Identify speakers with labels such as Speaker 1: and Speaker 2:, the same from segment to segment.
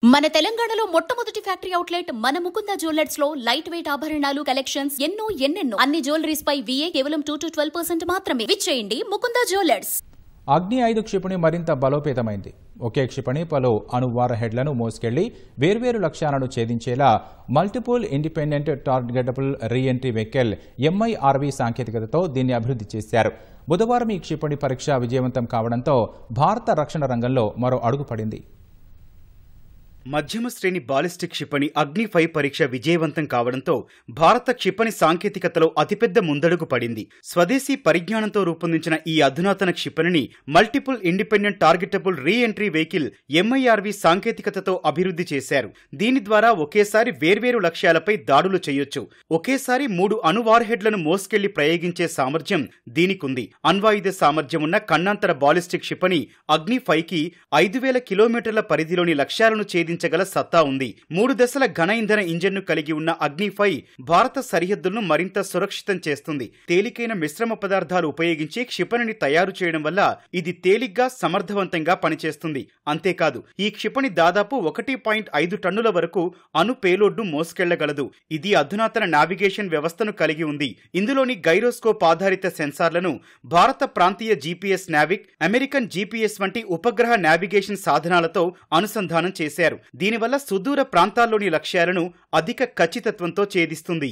Speaker 1: మన తెలంగాణలో మొట్టమొదటి ఫ్యాక్టరీ అవుట్లెట్ మన ముకుంద జ్యువెలర్స్ లో లైట్ వెయిట్ ఆభరణాలు కలెక్షన్స్ ఎన్నెన్నో అన్ని జ్యువెలరీస్ పై VA కేవలం 2 to 12% మాత్రమే. విచ్చేయండి ముకుంద జ్యువెలర్స్.
Speaker 2: అగ్ని 5 క్షిపణి మరింత బలోపేతమైంది. ఒకే క్షిపణి పలు అణువార హెడ్లను మోసుకెళ్లి వేర్వేరు లక్ష్యాలను ఛేదించేలా multiple independent targetable reentry vehicle MIRV సాంకేతికతతో దీన్ని అభివృద్ధి చేశారు. బుధవారం ఈ క్షిపణి పరీక్ష విజయవంతం కావడంతో భారత రక్షణ రంగంలో మరో అడుగు పడింది.
Speaker 3: మధ్యమ శ్రేణి బాలిస్టిక్ క్షిపణి అగ్ని 5 పరీక్ష విజయవంతం కావడంతో భారత క్షిపణి సాంకేతికతలో అతిపెద్ద ముందడుగు పడింది. స్వదేశీ పరిజ్ఞానంతో రూపొందించిన ఈ అధునాతన క్షిపణిని multiple independent targetable reentry vehicle MIRV సాంకేతికతతో అభివృద్ధి చేశారు. దీని ద్వారా ఒకేసారి వేర్వేరు లక్ష్యాలపై దాడులు చేయొచ్చు. ఒకేసారి 3 అణు వార్హెడ్లను మోసుకెళ్లి ప్రయోగించే సామర్థ్యం దీనికుంది. అణ్వాయుధ సామర్థ్యం ఉన్న కన్నాంతర బాలిస్టిక్ క్షిపణి అగ్ని 5కి 5000 కిలోమీటర్ల పరిధిలోని లక్ష్యాలను ఛేదించగల సత్తా ఉంది. 3 దశల ఘన ఇంధన ఇంజన్ను కలిగి ఉన్న అగ్ని 5 భారత సరిహద్దులను మరింత సురక్షితం చేస్తుంది. తేలికైన మిశ్రమ పదార్థాలు ఉపయోగించి క్షిపణిని తయారు చేయడం వల్ల ఇది తేలిగ్గా సమర్థవంతంగా పనిచేస్తుంది. అంతేకాదు ఈ క్షిపణి దాదాపు 1.5 టన్నుల వరకు అణు పేలోడ్ను మోసుకెళ్లగలదు. ఇది అధునాతన నావిగేషన్ వ్యవస్థను కలిగి ఉంది. ఇందులోని గైరోస్కోప్ ఆధారిత సెన్సార్లను భారత ప్రాంతీయ GPS నావిక్, అమెరికన్ GPS వంటి ఉపగ్రహ నావిగేషన్ సాధనాలతో అనుసంధానం చేశారు. దీనివల్ల సుదూర ప్రాంతాల్లోని లక్ష్యాలను అధిక ఖచ్చితత్వంతో ఛేదిస్తుంది.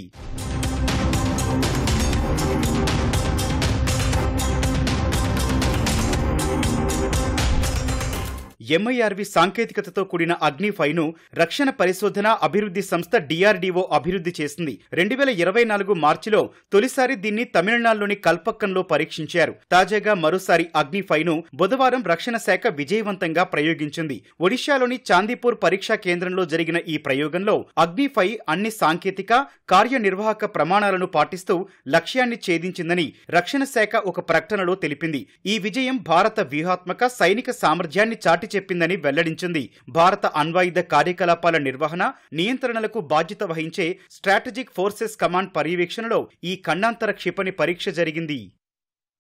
Speaker 3: MIRV సాంకేతికతతో కూడిన అగ్ని 5ను రక్షణ పరిశోధన అభివృద్ధి సంస్థ DRDO అభివృద్ధి చేసింది. 2024 మార్చిలో తొలిసారి దీన్ని తమిళనాడులోని కల్పక్కంలో పరీక్షించారు. తాజాగా మరోసారి అగ్ని 5ను బుధవారం రక్షణ శాఖ విజయవంతంగా ప్రయోగించింది. ఒడిశాలోని చాందీపూర్ పరీక్షా కేంద్రంలో జరిగిన ఈ ప్రయోగంలో అగ్ని 5 అన్ని సాంకేతిక కార్యనిర్వాహక ప్రమాణాలను పాటిస్తూ లక్ష్యాన్ని ఛేదించిందని రక్షణ శాఖ ఒక ప్రకటనలో తెలిపింది. ఈ విజయం భారత వ్యూహాత్మక సైనిక సామర్థ్యాన్ని చాటి చెప్పిందని వెల్లడించింది. భారత అణ్వాయుధ కార్యకలాపాల నిర్వహణ, నియంత్రణలకు బాధ్యత వహించే స్ట్రాటజిక్ ఫోర్సెస్ కమాండ్ పర్యవేక్షణలో ఈ ఖండాంతర క్షిపణి పరీక్ష జరిగింది.